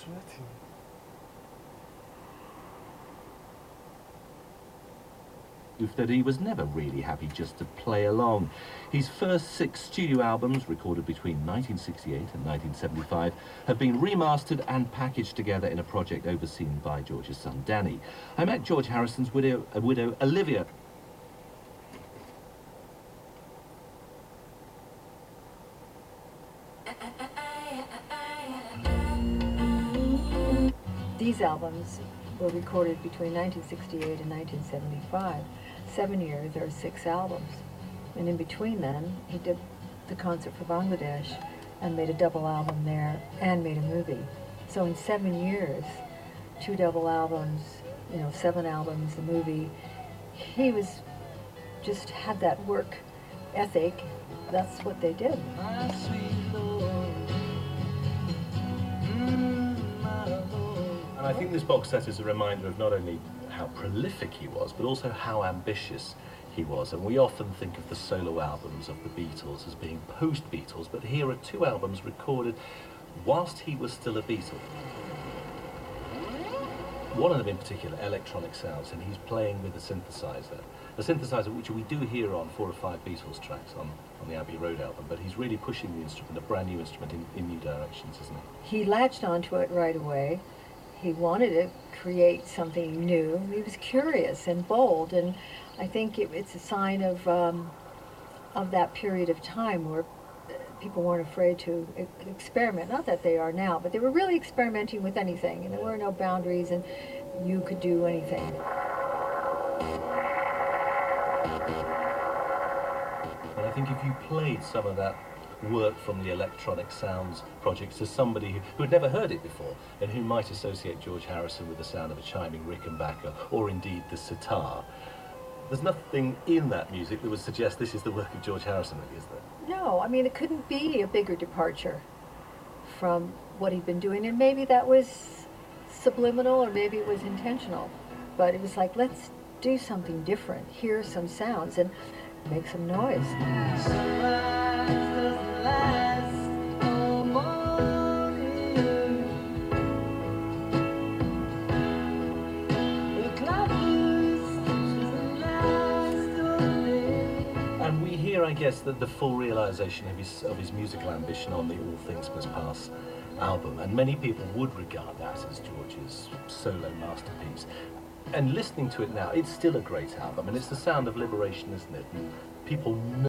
sweating. That he was never really happy just to play along. His first 6 studio albums, recorded between 1968 and 1975, have been remastered and packaged together in a project overseen by George's son Danny. I met George Harrison's widow Olivia. These albums were recorded between 1968 and 1975. 7 years, there are 6 albums. And in between then, he did the concert for Bangladesh and made a double album there and made a movie. So in 7 years, 2 double albums, 7 albums, a movie. He was just had that work ethic. That's what they did. And I think this box set is a reminder of not only how prolific he was, but also how ambitious he was. And we often think of the solo albums of the Beatles as being post-Beatles, but here are 2 albums recorded whilst he was still a Beatle. One of them in particular, Electronic Sounds, and he's playing with a synthesizer which we do hear on 4 or 5 Beatles tracks on the Abbey Road album, but he's really pushing the instrument, a brand new instrument, in new directions, isn't he? He latched onto it right away. He wanted to create something new. He was curious and bold, and I think it's a sign of that period of time where people weren't afraid to experiment. Not that they are now, but they were really experimenting with anything, and there were no boundaries, and you could do anything. And I think if you played some of that work from the Electronic Sounds project to somebody who had never heard it before and who might associate George Harrison with the sound of a chiming Rickenbacker or indeed the sitar, there's nothing in that music that would suggest this is the work of George Harrison, really, is there? No, I mean, it couldn't be a bigger departure from what he'd been doing, and maybe that was subliminal or maybe it was intentional, but it was like, let's do something different, hear some sounds and make some noise. And we hear, I guess, that the full realisation of his musical ambition on the All Things Must Pass album, and many people would regard that as George's solo masterpiece. And listening to it now, it's still a great album, and it's the sound of liberation, isn't it? And people know